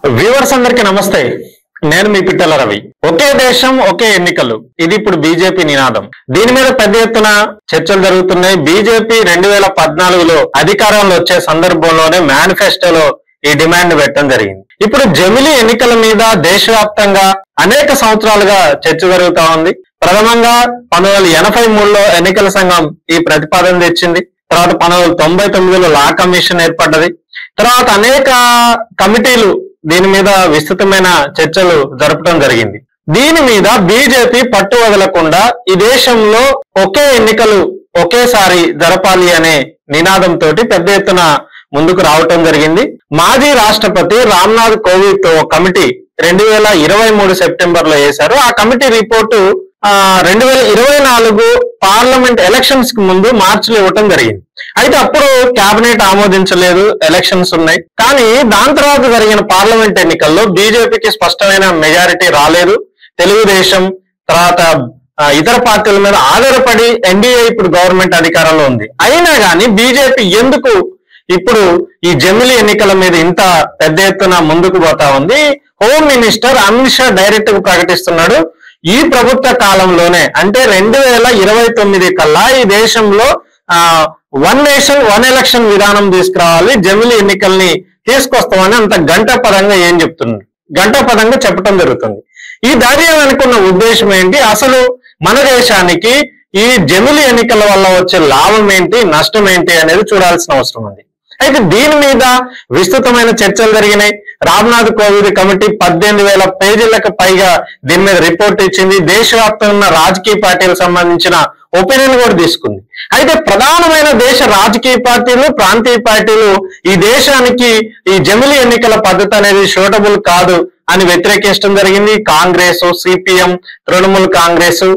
Viewers అందరికీ నమస్తే. నేను మీ పిట్టల రవి. ఒకే దేశం ఒకే ఎన్నికలు, ఇది ఇప్పుడు బీజేపీ నినాదం. దీని మీద పెద్ద ఎత్తున చర్చలు జరుగుతున్నాయి. బీజేపీ 2014లో అధికారంలో వచ్చే సందర్భంలోనే మేనిఫెస్టోలో ఈ డిమాండ్ పెట్టడం జరిగింది. ఇప్పుడు జమిలీ ఎన్నికల మీద దేశవ్యాప్తంగా అనేక సంవత్సరాలుగా చర్చ జరుగుతా ఉంది. ప్రథమంగా 1983లో ఎన్నికల సంఘం ఈ ప్రతిపాదన తెచ్చింది. తర్వాత 1999లో లా కమిషన్ ఏర్పడ్డది. తర్వాత అనేక కమిటీలు దీని మీద విస్తృతమైన చర్చలు జరపడం జరిగింది. దీని మీద బీజేపీ పట్టు వదలకుండా ఈ దేశంలో ఒకే ఎన్నికలు ఒకేసారి జరపాలి అనే నినాదంతో పెద్ద ఎత్తున ముందుకు రావటం జరిగింది. మాజీ రాష్ట్రపతి రామ్నాథ్ కోవింద్ తో కమిటీ 2023 సెప్టెంబర్ లో వేశారు. ఆ కమిటీ రిపోర్టు 2024 పార్లమెంట్ ఎలక్షన్స్ కి ముందు మార్చిలో ఇవ్వటం జరిగింది. అయితే అప్పుడు కేబినెట్ ఆమోదించలేదు, ఎలక్షన్స్ ఉన్నాయి. కానీ దాని తర్వాత జరిగిన పార్లమెంట్ ఎన్నికల్లో బీజేపీకి స్పష్టమైన మెజారిటీ రాలేదు. తెలుగుదేశం తర్వాత ఇతర పార్టీల మీద ఆధారపడి ఎన్డీఏ ఇప్పుడు గవర్నమెంట్ అధికారంలో ఉంది. అయినా కానీ బీజేపీ ఎందుకు ఇప్పుడు ఈ జమిలీ ఎన్నికల మీద ఇంత పెద్ద ఎత్తున ముందుకు పోతా ఉంది? Home minister Amit Shah direct గా ప్రకటిస్తున్నాడు, ఈ ప్రభుత్వ కాలంలోనే అంటే 2029 కల్లా ఈ దేశంలో వన్ నేషన్ వన్ ఎలక్షన్ విధానం తీసుకురావాలి, జమిలీ ఎన్నికల్ని తీసుకొస్తామని అంత గంటాపదంగా గంటాపదంగా చెప్పడం జరుగుతుంది. ఈ ధైర్యం అనుకున్న ఉద్దేశం ఏంటి? అసలు మన దేశానికి ఈ జమిలీ ఎన్నికల వల్ల వచ్చే లాభం ఏంటి, నష్టం ఏంటి అనేది చూడాల్సిన అవసరం ఉంది. అయితే దీని మీద విస్తృతమైన చర్చలు జరిగినాయి. రామ్నాథ్ కోవింద్ కమిటీ 18,000 పేజీలకు పైగా దీని మీద రిపోర్ట్ ఇచ్చింది. దేశవ్యాప్తంగా ఉన్న రాజకీయ పార్టీలకు సంబంధించిన ఒపీనియన్ కూడా తీసుకుంది. అయితే ప్రధానమైన దేశ రాజకీయ పార్టీలు, ప్రాంతీయ పార్టీలు ఈ దేశానికి ఈ జమిలీ ఎన్నికల పద్ధతి అనేది సూటబుల్ కాదు అని వ్యతిరేకించడం జరిగింది. కాంగ్రెస్, సిపిఎం, తృణమూల్ కాంగ్రెస్,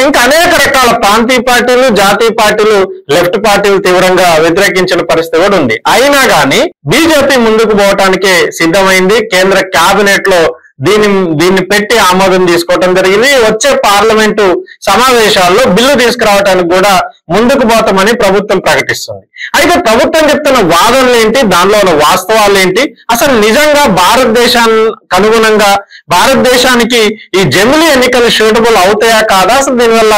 ఇంకా అనేక రకాల ప్రాంతీయ పార్టీలు, జాతీయ పార్టీలు, లెఫ్ట్ పార్టీలు తీవ్రంగా వ్యతిరేకించిన పరిస్థితి కూడా ఉంది. అయినా కానీ బీజేపీ ముందుకు పోవటానికి సిద్ధమైంది. కేంద్ర కేబినెట్ లో దీన్ని పెట్టి ఆమోదం తీసుకోవటం జరిగింది. వచ్చే పార్లమెంటు సమావేశాల్లో బిల్లు తీసుకురావడానికి కూడా ముందుకు పోతామని ప్రభుత్వం ప్రకటిస్తుంది. అయితే ప్రభుత్వం చెప్తున్న వాదనలు ఏంటి, దానిలో ఉన్న వాస్తవాలు ఏంటి, అసలు నిజంగా భారతదేశానికి అనుగుణంగా భారతదేశానికి ఈ జమిలీ ఎన్నికలు సూటబుల్ అవుతాయా కాదా, అసలు దీనివల్ల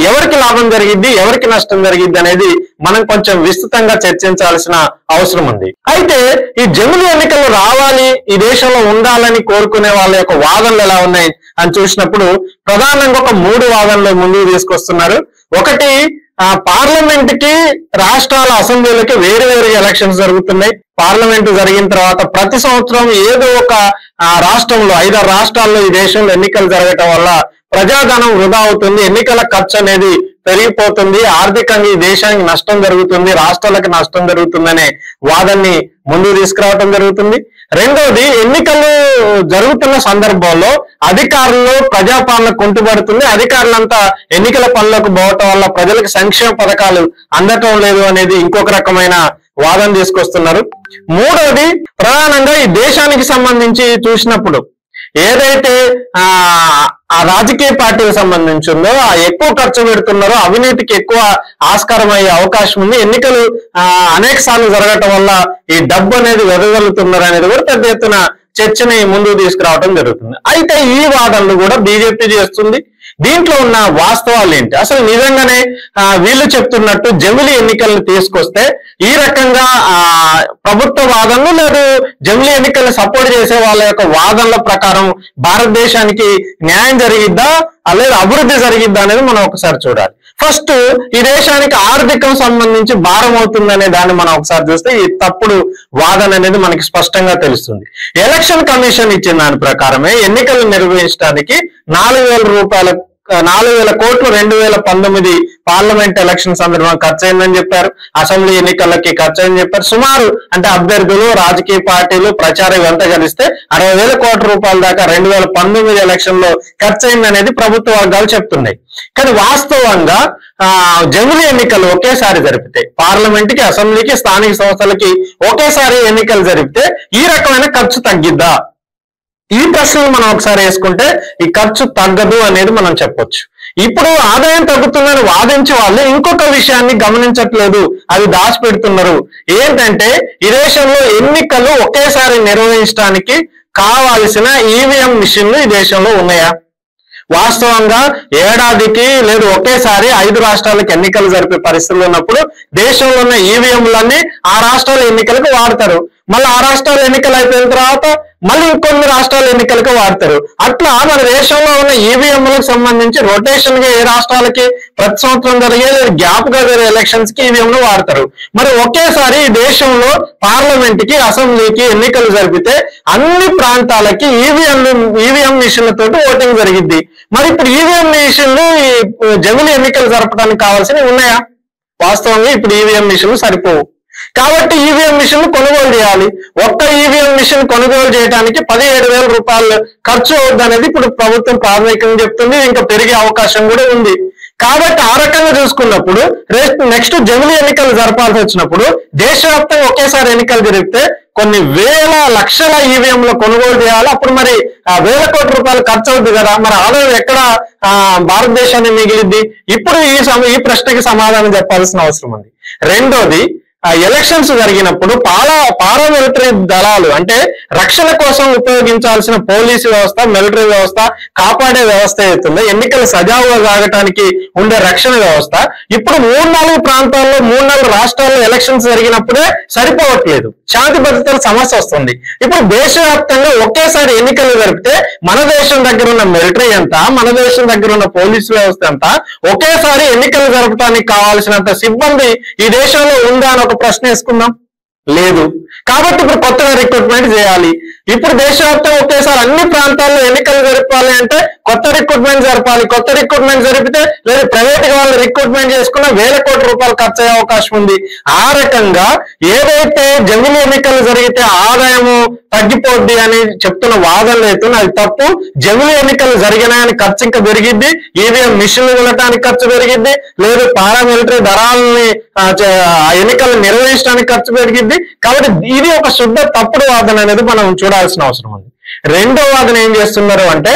ఎవరికి లాభం జరిగిద్ది, ఎవరికి నష్టం జరిగిద్ది అనేది మనం కొంచెం విస్తృతంగా చర్చించాల్సిన అవసరం ఉంది. అయితే ఈ జమిలీ ఎన్నికలు రావాలి, ఈ దేశంలో ఉండాలని కోరుకునే వాళ్ళ యొక్క వాదనలు ఎలా ఉన్నాయి అని చూసినప్పుడు ప్రధానంగా ఒక 3 వాదనలు ముందుకు తీసుకొస్తున్నారు. ఒకటి, పార్లమెంట్ కి రాష్ట్రాల అసెంబ్లీలకి వేరు ఎలక్షన్స్ జరుగుతున్నాయి. పార్లమెంట్ జరిగిన తర్వాత ప్రతి సంవత్సరం ఏదో ఒక రాష్ట్రంలో 5 రాష్ట్రాల్లో ఈ దేశంలో ఎన్నికలు జరగటం వల్ల ప్రజాధనం వృధా అవుతుంది, ఎన్నికల ఖర్చు అనేది పెరిగిపోతుంది, ఆర్థికంగా ఈ దేశానికి నష్టం జరుగుతుంది, రాష్ట్రాలకు నష్టం జరుగుతుందనే వాదనని ముందుకు తీసుకురావటం జరుగుతుంది. రెండోది, ఎన్నికలు జరుగుతున్న సందర్భంలో అధికారులు ప్రజాపాలన కుంటుపడుతుంది, అధికారులంతా ఎన్నికల పనులకు పోవటం వల్ల ప్రజలకు సంక్షేమ పథకాలు అందటం లేదు అనేది ఇంకొక రకమైన వాదన తీసుకొస్తున్నారు. మూడోది, ప్రధానంగా ఈ దేశానికి సంబంధించి చూసినప్పుడు ఏదైతే ఆ రాజకీయ పార్టీకి సంబంధించి ఉందో ఆ ఎక్కువ ఖర్చు పెడుతున్నారో అవినీతికి ఎక్కువ ఆస్కారం అయ్యే అవకాశం ఉంది. ఎన్నికలు అనేక సార్లు జరగటం వల్ల ఈ డబ్బు అనేది వెదజల్లుతున్నారు అనేది కూడా పెద్ద ఎత్తున చర్చని ముందుకు తీసుకురావడం జరుగుతుంది. అయితే ఈ వాదనలు కూడా బీజేపీ చేస్తుంది. దీంట్లో ఉన్న వాస్తవాలు ఏంటి, అసలు నిజంగానే వీళ్ళు చెప్తున్నట్టు జమిలీ ఎన్నికలను తీసుకొస్తే ఈ రకంగా ప్రభుత్వ వాదనలు లేదు జమిలీ ఎన్నికలను సపోర్ట్ చేసే వాళ్ళ యొక్క వాదనల ప్రకారం భారతదేశానికి న్యాయం జరిగిద్దా లేదా అభివృద్ధి జరిగిద్దా అనేది మనం ఒకసారి చూడాలి. ఫస్ట్, ఈ దేశానికి ఆర్థికం సంబంధించి భారం అవుతుందనే దాన్ని మనం ఒకసారి చూస్తే ఈ తప్పుడు వాదన అనేది మనకి స్పష్టంగా తెలుస్తుంది. ఎలక్షన్ కమిషన్ ఇచ్చిన దాని ప్రకారమే ఎన్నికలు నిర్వహించడానికి 4,000 కోట్లు 2019 పార్లమెంట్ ఎలక్షన్ సందర్భంగా ఖర్చు అయిందని చెప్పారు. అసెంబ్లీ ఎన్నికలకి ఖర్చు అయిందని చెప్పారు. సుమారు అంటే అభ్యర్థులు, రాజకీయ పార్టీలు, ప్రచారం ఇవంతా కలిస్తే 60,000 కోట్ల రూపాయల దాకా 2019 ఎలక్షన్ లో ఖర్చు అయిందనేది ప్రభుత్వ వర్గాలు చెప్తున్నాయి. కానీ వాస్తవంగా జమిలీ ఎన్నికలు ఒకేసారి జరిపితే, పార్లమెంట్ కి, అసెంబ్లీకి, స్థానిక సంస్థలకి ఒకేసారి ఎన్నికలు జరిపితే ఈ రకమైన ఖర్చు తగ్గిద్దా? ఈ ప్రశ్నలు మనం ఒకసారి వేసుకుంటే ఈ ఖర్చు తగ్గదు అనేది మనం చెప్పొచ్చు. ఇప్పుడు ఆదాయం తగ్గుతుందని వాదించే వాళ్ళు ఇంకొక విషయాన్ని గమనించట్లేదు, అది దాచిపెడుతున్నారు. ఏంటంటే ఈ దేశంలో ఎన్నికలు ఒకేసారి నిర్వహించడానికి కావాల్సిన ఈవీఎం మిషన్లు ఈ దేశంలో ఉన్నాయా? వాస్తవంగా ఏడాదికి లేదు ఒకేసారి 5 రాష్ట్రాలకు ఎన్నికలు జరిపే పరిస్థితులు ఉన్నప్పుడు దేశంలో ఉన్న ఈవీఎంలన్నీ ఆ రాష్ట్రాల ఎన్నికలకు వాడతారు. మళ్ళీ ఆ రాష్ట్రాల ఎన్నికలు అయిపోయిన తర్వాత మళ్ళీ ఇంకొన్ని రాష్ట్రాల ఎన్నికలకు వాడతారు. అట్లా మన దేశంలో ఉన్న ఈవీఎంలకు సంబంధించి రొటేషన్ గా ఏ రాష్ట్రాలకి ప్రతి సంవత్సరం జరిగే గ్యాప్ గా జరిగే ఎలక్షన్స్ కి ఈవీఎంలు వాడతారు. మరి ఒకేసారి ఈ దేశంలో పార్లమెంట్ కి అసెంబ్లీకి ఎన్నికలు జరిపితే అన్ని ప్రాంతాలకి ఈవీఎం మిషన్లతో ఓటింగ్ జరిగింది. మరి ఇప్పుడు ఈవీఎం మిషన్లు జమిలి ఎన్నికలు జరపడానికి కావాల్సినవి ఉన్నాయా? వాస్తవంగా ఇప్పుడు ఈవీఎం మిషన్లు సరిపోవు. కాబట్టి ఈవీఎం మిషన్ కొనుగోలు చేయాలి. ఒక్క ఈవీఎం మిషన్ కొనుగోలు చేయడానికి 17,000 రూపాయలు ఖర్చు అవుద్ది అనేది ఇప్పుడు ప్రభుత్వం ప్రాథమికంగా చెప్తుంది. ఇంకా పెరిగే అవకాశం కూడా ఉంది. కాబట్టి ఆ రకంగా చూసుకున్నప్పుడు నెక్స్ట్ జమిలి ఎన్నికలు జరపాల్సి వచ్చినప్పుడు దేశవ్యాప్తంగా ఒకేసారి ఎన్నికలు జరిగితే కొన్ని వేల లక్షల ఈవీఎంలు కొనుగోలు చేయాలి. అప్పుడు మరి 1,000 కోట్ల రూపాయలు ఖర్చు అవుద్ది కదా, మరి ఆదాయం ఎక్కడ భారతదేశాన్ని మిగిలిద్ది? ఇప్పుడు ఈ ప్రశ్నకి సమాధానం చెప్పాల్సిన అవసరం ఉంది. రెండోది, ఎలక్షన్స్ జరిగినప్పుడు పారామిలిటరీ దళాలు అంటే రక్షణ కోసం ఉపయోగించాల్సిన పోలీసు వ్యవస్థ, మిలిటరీ వ్యవస్థ, కాపాడే వ్యవస్థ అవుతుంది ఎన్నికలు సజావుగా సాగటానికి ఉండే రక్షణ వ్యవస్థ ఇప్పుడు 3-4 ప్రాంతాల్లో 3-4 రాష్ట్రాల్లో ఎలక్షన్స్ జరిగినప్పుడే సరిపోవట్లేదు. శాంతి భద్రతల సమస్య వస్తుంది. ఇప్పుడు దేశవ్యాప్తంగా ఒకేసారి ఎన్నికలు జరిపితే మన దేశం దగ్గర ఉన్న మిలిటరీ ఎంత, మన దేశం దగ్గర ఉన్న పోలీసు వ్యవస్థ ఎంత, ఒకేసారి ఎన్నికలు జరపడానికి కావాల్సినంత సిబ్బంది ఈ దేశంలో ఉందా అని ఒక ప్రశ్న వేసుకుందాం. లేదు. కాబట్టి ఇప్పుడు కొత్తగా రిక్రూట్మెంట్ చేయాలి. ఇప్పుడు దేశవ్యాప్తంగా ఒకేసారి అన్ని ప్రాంతాల్లో ఎన్నికలు జరపాలి అంటే కొత్త రిక్రూట్మెంట్ జరపాలి. కొత్త రిక్రూట్మెంట్ జరిపితే లేదు ప్రైవేట్ వాళ్ళు రిక్రూట్మెంట్ చేసుకున్న 1,000 కోట్ల రూపాయలు ఖర్చు అయ్యే అవకాశం ఉంది. ఆ రకంగా ఏదైతే జమిలి ఎన్నికలు జరిగితే ఆదాయము తగ్గిపోద్ది అని చెప్తున్న వాదనలు అయితే అది తప్పు. జమిలి ఎన్నికలు జరిగినాయని ఖర్చు ఇంకా పెరిగిద్ది, ఈవీఎం మిషన్లు కొనడానికి ఖర్చు పెరిగిద్ది, లేదు పారామిలిటరీ దళాలని ఎన్నికలు నిర్వహించడానికి ఖర్చు పెరిగిద్ది. కాబట్టి ఇది ఒక శుద్ధ తప్పుడు వాదన అనేది మనం చూడాల్సిన అవసరం ఉంది. రెండో వాదన ఏం చేస్తున్నారు అంటే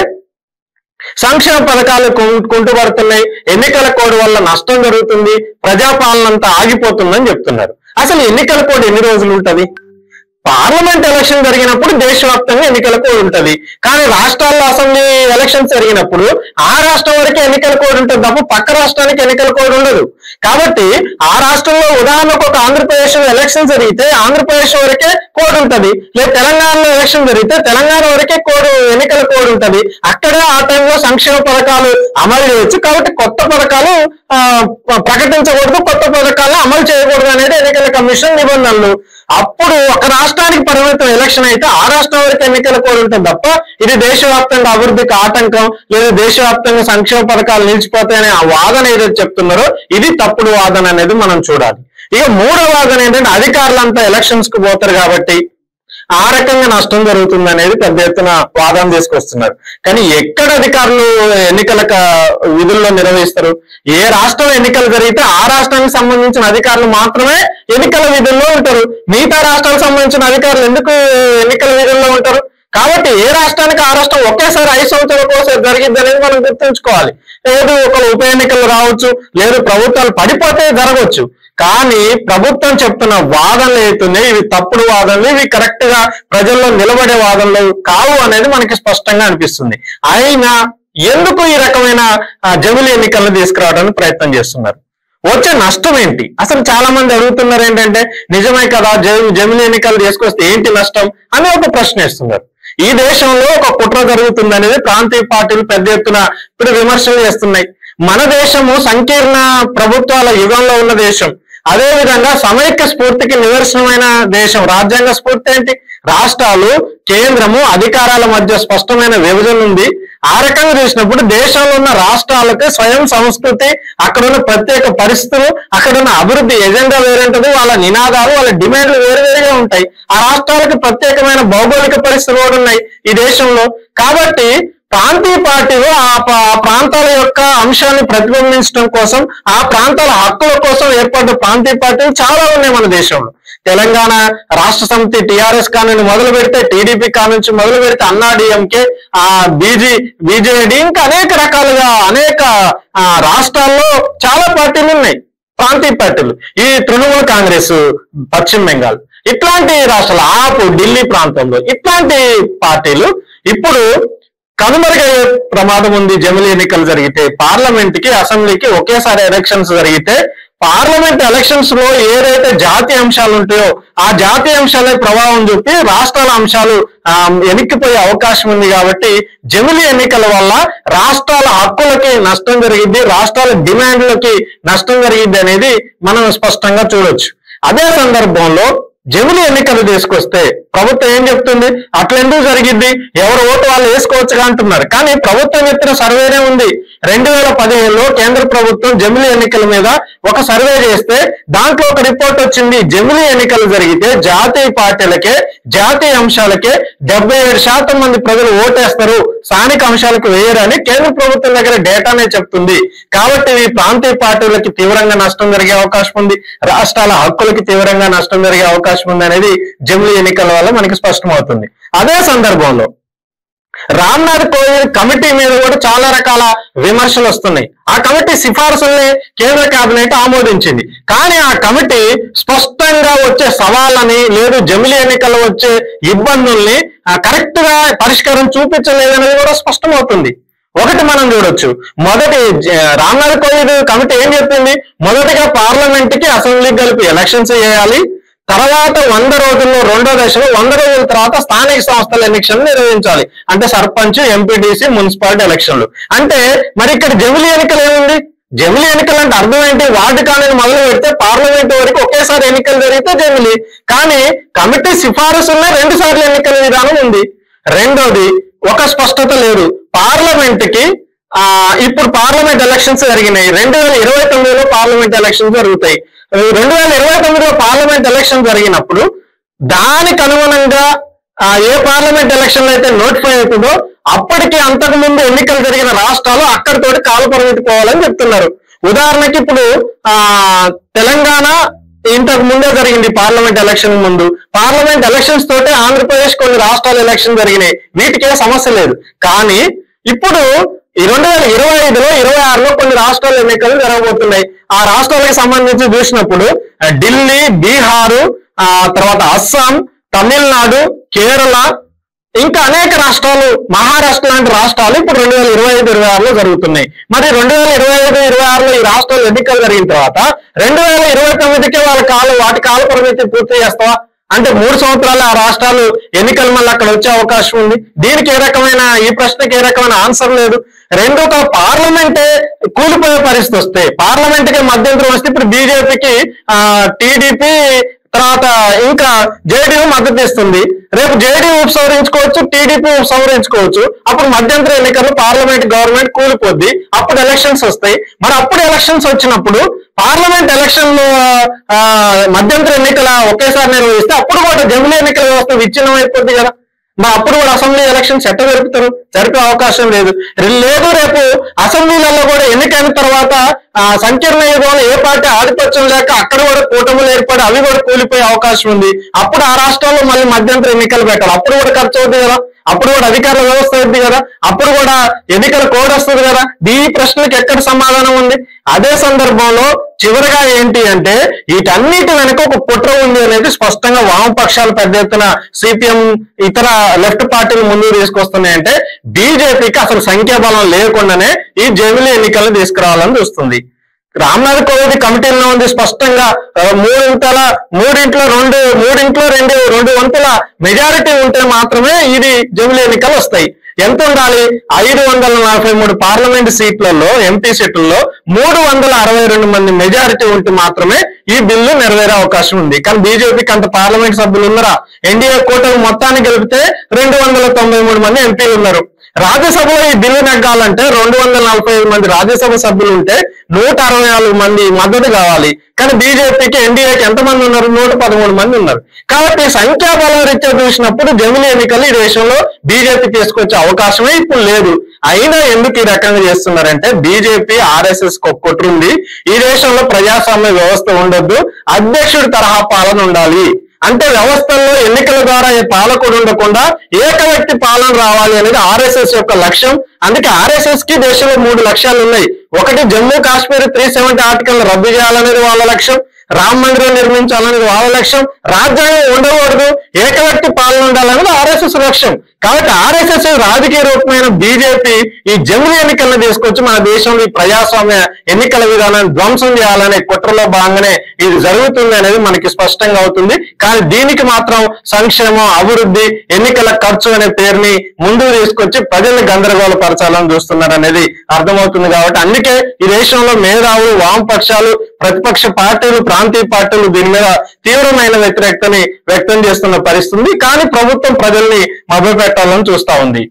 సంక్షేమ పథకాలు కుంటుపడుతున్నాయి, ఎన్నికల కోడ్ వల్ల నష్టం జరుగుతుంది, ప్రజాపాలన అంతా ఆగిపోతుందని చెప్తున్నారు. అసలు ఎన్నికల కోడ్ ఎన్ని రోజులు ఉంటది? పార్లమెంట్ ఎలక్షన్ జరిగినప్పుడు దేశవ్యాప్తంగా ఎన్నికల కోడ్ ఉంటది. కానీ రాష్ట్రాల్లో అసెంబ్లీ ఎలక్షన్స్ జరిగినప్పుడు ఆ రాష్ట్రం వరకే ఎన్నికల కోడ్ ఉంటుంది తప్ప పక్క రాష్ట్రానికి ఎన్నికల కోడ్ ఉండదు. కాబట్టి ఆ రాష్ట్రంలో ఉదాహరణకు ఒక ఆంధ్రప్రదేశ్ ఎలక్షన్ జరిగితే ఆంధ్రప్రదేశ్ వరకే కోడ్ ఉంటది, లేదా తెలంగాణలో ఎలక్షన్ జరిగితే తెలంగాణ వరకే ఎన్నికల కోడ్ ఉంటది. అక్కడే ఆ టైంలో సంక్షేమ పథకాలు అమలు చేయొచ్చు. కాబట్టి కొత్త పథకాలు ప్రకటించకూడదు, కొత్త పథకాలు అమలు చేయకూడదు అనేది ఎన్నికల కమిషన్ నిబంధనలు. అప్పుడు ఒక రాష్ట్రానికి పరిమితం ఎలక్షన్ అయితే ఆ రాష్ట్రం వరకు ఎన్నికల కోడ్ ఉంటుంది తప్ప ఇది దేశవ్యాప్తంగా అభివృద్ధికి ఆటంకం లేదా దేశవ్యాప్తంగా సంక్షేమ పథకాలు నిలిచిపోతాయనే ఆ వాదన ఏదైతే చెప్తున్నారో ఇది తప్పుడు వాదన అనేది మనం చూడాలి. ఇక మూడో వాదన ఏంటంటే అధికారులంతా ఎలక్షన్స్ కు పోతారు కాబట్టి ఆ రకంగా నష్టం జరుగుతుంది అనేది పెద్ద ఎత్తున వాదన తీసుకొస్తున్నారు. కానీ ఎక్కడ అధికారులు ఎన్నికల విధుల్లో నిర్వహిస్తారు? ఏ రాష్ట్రం ఎన్నికలు జరిగితే ఆ రాష్ట్రానికి సంబంధించిన అధికారులు మాత్రమే ఎన్నికల విధుల్లో ఉంటారు. మిగతా రాష్ట్రాలకు సంబంధించిన అధికారులు ఎందుకు ఎన్నికల విధుల్లో ఉంటారు? కాబట్టి ఏ రాష్ట్రానికి ఆ రాష్ట్రం ఒకేసారి 5 సంవత్సరాల కోసం జరిగింది అనేది మనం గుర్తుంచుకోవాలి. లేదు ఒక ఉప ఎన్నికలు రావచ్చు, లేదు ప్రభుత్వాలు పడిపోతే జరగవచ్చు. కానీ ప్రభుత్వం చెప్తున్న వాదనలు అవుతున్నాయి ఇవి తప్పుడు వాదనలు, ఇవి కరెక్ట్ గా ప్రజల్లో నిలబడే వాదనలు కావు అనేది మనకి స్పష్టంగా అనిపిస్తుంది. అయినా ఎందుకు ఈ రకమైన జమిలి ఎన్నికలను తీసుకురావడానికి ప్రయత్నం చేస్తున్నారు? వచ్చే నష్టం ఏంటి? అసలు చాలా మంది అడుగుతున్నారు ఏంటంటే నిజమే కదా జమిలి ఎన్నికలు తీసుకొస్తే ఏంటి నష్టం అని ఒక ప్రశ్న వేస్తున్నారు. ఈ దేశంలో ఒక కుట్ర జరుగుతుంది అనేది ప్రాంతీయ పార్టీలు పెద్ద ఎత్తున ఇప్పుడు విమర్శలు చేస్తున్నాయి. మన దేశము సంకీర్ణ ప్రభుత్వాల యుగంలో ఉన్న దేశం, అదే విధంగా సమైక్య స్ఫూర్తికి నిదర్శనమైన దేశం. రాజ్యాంగ స్ఫూర్తి ఏంటి? రాష్ట్రాలు కేంద్రము అధికారాల మధ్య స్పష్టమైన విభజన ఉంది. ఆ రకంగా చూసినప్పుడు దేశంలో ఉన్న రాష్ట్రాలకు స్వయం సంస్కృతి, అక్కడున్న ప్రత్యేక పరిస్థితులు, అక్కడున్న అభివృద్ధి ఎజెండా వేరుంటది, వాళ్ళ నినాదాలు వాళ్ళ డిమాండ్లు వేరువేరుగా ఉంటాయి. ఆ రాష్ట్రాలకు ప్రత్యేకమైన భౌగోళిక పరిస్థితులు కూడా ఉన్నాయి ఈ దేశంలో. కాబట్టి ప్రాంతీయ పార్టీలు ఆ ప్రాంతాల యొక్క అంశాన్ని ప్రతిబింబించడం కోసం, ఆ ప్రాంతాల హక్కుల కోసం ఏర్పడ్డ ప్రాంతీయ పార్టీలు చాలా ఉన్నాయి మన దేశంలో. తెలంగాణ రాష్ట్ర సమితి టిఆర్ఎస్ కానుంచి మొదలు పెడితే, టీడీపీ కానుంచి మొదలు పెడితే, అన్నా డిఎంకే, బీజేడీ, ఇంకా అనేక రకాలుగా అనేక రాష్ట్రాల్లో చాలా పార్టీలు ఉన్నాయి, ప్రాంతీయ పార్టీలు. ఈ తృణమూల్ కాంగ్రెస్ పశ్చిమ బెంగాల్, ఇట్లాంటి రాష్ట్రాలు, ఆపు ఢిల్లీ ప్రాంతంలో ఇట్లాంటి పార్టీలు ఇప్పుడు కనుమరుగయ్యే ప్రమాదం ఉంది. జమిలీ ఎన్నికలు జరిగితే, పార్లమెంట్ కి అసెంబ్లీకి ఒకేసారి ఎలక్షన్స్ జరిగితే, పార్లమెంట్ ఎలక్షన్స్ లో ఏదైతే జాతీయ అంశాలు ఉంటాయో ఆ జాతీయ అంశాలే ప్రభావం చూపి రాష్ట్రాల అంశాలు వెనక్కిపోయే అవకాశం ఉంది. కాబట్టి జమిలీ ఎన్నికల వల్ల రాష్ట్రాల హక్కులకి నష్టం జరిగింది, రాష్ట్రాల డిమాండ్లకి నష్టం జరిగింది అనేది మనం స్పష్టంగా చూడొచ్చు. అదే సందర్భంలో జమిలీ ఎన్నికలు తీసుకొస్తే ప్రభుత్వం ఏం చెప్తుంది? అట్లెందుకు జరిగింది, ఎవరు ఓటు వాళ్ళు వేసుకోవచ్చుగా అంటున్నారు. కానీ ప్రభుత్వం ఎత్తిన సర్వేనే ఉంది. 2015లో కేంద్ర ప్రభుత్వం జమిలీ ఎన్నికల మీద ఒక సర్వే చేస్తే దాంట్లో ఒక రిపోర్ట్ వచ్చింది. జమిలీ ఎన్నికలు జరిగితే జాతీయ పార్టీలకే, జాతీయ అంశాలకే 77% మంది ప్రజలు ఓటేస్తారు, స్థానిక అంశాలకు వేయరని కేంద్ర ప్రభుత్వం దగ్గర డేటానే చెప్తుంది. కాబట్టి ఈ ప్రాంతీయ పార్టీలకి తీవ్రంగా నష్టం జరిగే అవకాశం ఉంది, రాష్ట్రాల హక్కులకి తీవ్రంగా నష్టం జరిగే అవకాశం ఉంది అనేది జమిలీ ఎన్నికల వల్ల మనకి స్పష్టమవుతుంది. అదే సందర్భంలో రామ్నాథ్ కోవింద్ కమిటీ మీద కూడా చాలా రకాల విమర్శలు వస్తున్నాయి. ఆ కమిటీ సిఫార్సుల్ని కేంద్ర కేబినెట్ ఆమోదించింది. కానీ ఆ కమిటీ స్పష్టంగా వచ్చే సవాళ్ళని, లేదు జమిలీ ఎన్నికల్లో వచ్చే ఇబ్బందుల్ని కరెక్ట్ గా పరిష్కారం చూపించలేదనేది కూడా స్పష్టమవుతుంది. ఒకటి మనం చూడొచ్చు, మొదటి రామ్నాథ్ కోవింద్ కమిటీ ఏం చెప్పింది? మొదటిగా పార్లమెంట్ కి అసెంబ్లీకి కలిపి ఎలక్షన్స్ చేయాలి, తర్వాత 100 రోజుల్లో రెండో దశలో 100 రోజుల తర్వాత స్థానిక సంస్థల ఎన్నికలు నిర్వహించాలి. అంటే సర్పంచ్, ఎంపీటీసీ, మున్సిపాలిటీ ఎలక్షన్లు. అంటే మరి ఇక్కడ జమిలీ ఎన్నికలు ఏముంది? జమిలీ ఎన్నికలు అంటే అర్థం ఏంటి? వార్డు కాలని మొదలు పెడితే పార్లమెంట్ వరకు ఒకేసారి ఎన్నికలు జరిగితే జమిలీ. కానీ కమిటీ సిఫారసుల్లో 2 సార్లు ఎన్నికల విధానం ఉంది. రెండోది, ఒక స్పష్టత లేదు. పార్లమెంట్ కి ఇప్పుడు పార్లమెంట్ ఎలక్షన్స్ జరిగినాయి. 2029లో పార్లమెంట్ ఎలక్షన్స్ జరుగుతాయి. 2029లో పార్లమెంట్ ఎలక్షన్ జరిగినప్పుడు దానికి అనుగుణంగా ఏ పార్లమెంట్ ఎలక్షన్ అయితే నోటిఫై అవుతుందో అప్పటికి అంతకు ముందు ఎన్నికలు జరిగిన రాష్ట్రాలు అక్కడితోటి కాల పరిమితి పోవాలని చెప్తున్నారు. ఉదాహరణకి ఇప్పుడు తెలంగాణ ఇంతకు ముందే జరిగింది పార్లమెంట్ ఎలక్షన్ ముందు. పార్లమెంట్ ఎలక్షన్స్ తోటే ఆంధ్రప్రదేశ్ కొన్ని రాష్ట్రాల ఎలక్షన్ జరిగినాయి, వీటికే సమస్య లేదు. కానీ ఇప్పుడు 2025లో 26లో కొన్ని రాష్ట్రాల ఎన్నికలు జరగబోతున్నాయి. ఆ రాష్ట్రాలకు సంబంధించి చూసినప్పుడు ఢిల్లీ, బీహారు, తర్వాత అస్సాం, తమిళనాడు, కేరళ, ఇంకా అనేక రాష్ట్రాలు, మహారాష్ట్ర లాంటి రాష్ట్రాలు ఇప్పుడు 2025-26లో జరుగుతున్నాయి. మరి 2025-26లో ఈ రాష్ట్రాలు ఎన్నికలు జరిగిన తర్వాత 2029కే వాటి కాల పరిమితి పూర్తి చేస్తావా? అంటే 3 సంవత్సరాలు ఆ రాష్ట్రాలు ఎన్నికలు మళ్ళీ అక్కడ వచ్చే అవకాశం ఉంది. దీనికి ఈ ప్రశ్నకి ఏ రకమైన ఆన్సర్ లేదు. రెండోగా పార్లమెంటే కూలిపోయే పరిస్థితి వస్తే, పార్లమెంట్కి మధ్యంతరం వస్తే ఇప్పుడు బీజేపీకి టీడీపీ తర్వాత ఇంకా జేడీయూ మద్దతు ఇస్తుంది. రేపు జేడీయూ ఉపసంహరించుకోవచ్చు, టీడీపీ ఉపసంహరించుకోవచ్చు. అప్పుడు మధ్యంతర ఎన్నికలు పార్లమెంట్ గవర్నమెంట్ కూలిపోద్ది, అప్పుడు ఎలక్షన్స్ వస్తాయి. మరి అప్పుడు ఎలక్షన్స్ వచ్చినప్పుడు పార్లమెంట్ ఎలక్షన్లు మధ్యంతర ఎన్నికల ఒకేసారి నిర్వహిస్తే అప్పుడు కూడా జమిలీ ఎన్నికల వ్యవస్థ విచ్ఛిన్నం అయిపోద్ది కదా. మరి అప్పుడు కూడా అసెంబ్లీ ఎలక్షన్స్ ఎట్ట జరుపుతారు? జరిపే అవకాశం లేదు. రేపు అసెంబ్లీలలో కూడా ఎన్నికైన తర్వాత సంకీర్ణ యుగంలో ఏ పార్టీ ఆధిపత్యం లేక అక్కడ కూడా కూటములు ఏర్పడి అవి కూడా కూలిపోయే అవకాశం ఉంది. అప్పుడు ఆ రాష్ట్రాల్లో మళ్ళీ మధ్యంతర ఎన్నికలు పెట్టాలి. అప్పుడు కూడా ఖర్చు అవుతుంది కదా, అప్పుడు కూడా అధికారుల వ్యవస్థ ఉంది కదా, అప్పుడు కూడా ఎన్నికల కోడ్ వస్తుంది కదా. ఈ ప్రశ్నలకు ఎక్కడ సమాధానం ఉంది? అదే సందర్భంలో చివరిగా ఏంటి అంటే వీటన్నిటి వెనుక ఒక కుట్ర ఉంది అనేది స్పష్టంగా వామపక్షాలు పెద్ద ఎత్తున సిపిఎం ఇతర లెఫ్ట్ పార్టీలు ముందుకు తీసుకొస్తున్నాయంటే బీజేపీకి అసలు సంఖ్యాబలం లేకుండానే ఈ జమిలీ ఎన్నికలను తీసుకురావాలని చూస్తుంది. రామ్నాథ్ కోవింద్ కమిటీలో ఉంది స్పష్టంగా మూడింట్లో రెండు వంతుల మెజారిటీ ఉంటే మాత్రమే ఇది జమిలీ ఎన్నికలు వస్తాయి. ఎంత ఉండాలి? 543 పార్లమెంట్ సీట్లలో, ఎంపీ సీట్లలో 362 మంది మెజారిటీ ఉంటే మాత్రమే ఈ బిల్లు నెరవేరే అవకాశం ఉంది. కానీ బీజేపీకి అంత పార్లమెంట్ సభ్యులు ఉన్నారా? ఎన్డీఏ కూటమి మొత్తాన్ని గెలిపితే 293 మంది ఎంపీలు ఉన్నారు. రాజ్యసభలో ఈ బిల్లు నెగ్గాలంటే 245 మంది రాజ్యసభ సభ్యులు ఉంటే 164 మంది మద్దతు కావాలి. కానీ బీజేపీకి ఎన్డీఏకి ఎంతమంది ఉన్నారు? 113 మంది ఉన్నారు. కాబట్టి సంఖ్యాబలం రీత్యా చూసినప్పుడు జమిలీ ఎన్నికలు ఈ దేశంలో బీజేపీ తీసుకొచ్చే అవకాశమే ఇప్పుడు లేదు. అయినా ఎందుకు ఈ రకంగా చేస్తున్నారంటే బీజేపీ ఆర్ఎస్ఎస్ కుట్రుంది. ఈ దేశంలో ప్రజాస్వామ్య వ్యవస్థ ఉండొద్దు, అధ్యక్షుడి తరహా పాలన ఉండాలి. అంటే వ్యవస్థల్లో ఎన్నికల ద్వారా పాలకుడు ఉండకుండా ఏక వ్యక్తి పాలన రావాలి అనేది ఆర్ఎస్ఎస్ యొక్క లక్ష్యం. అందుకే ఆర్ఎస్ఎస్ కి దేశంలో 3 లక్ష్యాలు ఉన్నాయి. ఒకటి, జమ్మూ కాశ్మీర్ 370 ఆర్టికల్ రద్దు చేయాలనేది వాళ్ళ లక్ష్యం, రామ మందిరం నిర్మించాలనేది వాళ్ళ లక్ష్యం, రాజ్యాంగం ఉండకూడదు, ఏక వ్యక్తి పాలన ఉండాలనేది ఆర్ఎస్ఎస్ లక్ష్యం. కాబట్టి ఆర్ఎస్ఎస్ రాజకీయ రూపమైన బీజేపీ ఈ జమిలీ ఎన్నికలను తీసుకొచ్చి మన దేశంలో ఈ ప్రజాస్వామ్య ఎన్నికల విధానాన్ని ధ్వంసం చేయాలనే కుట్రలో భాగంగానే ఇది జరుగుతుంది అనేది మనకి స్పష్టంగా అవుతుంది. కానీ దీనికి మాత్రం సంక్షేమం, అభివృద్ధి, ఎన్నికల ఖర్చు అనే పేరుని ముందుకు తీసుకొచ్చి ప్రజల్ని గందరగోళపరచాలని చూస్తున్నారు అనేది అర్థమవుతుంది. కాబట్టి అందుకే ఈ దేశంలో మేధావులు, వామపక్షాలు, ప్రతిపక్ష పార్టీలు, ప్రాంతీయ పార్టీలు దీని మీద తీవ్రమైన వ్యతిరేకతని వ్యక్తం చేస్తున్న పరిస్థితి. కానీ ప్రభుత్వం ప్రజల్ని మభ్యపెట్టాలని చూస్తా ఉంది.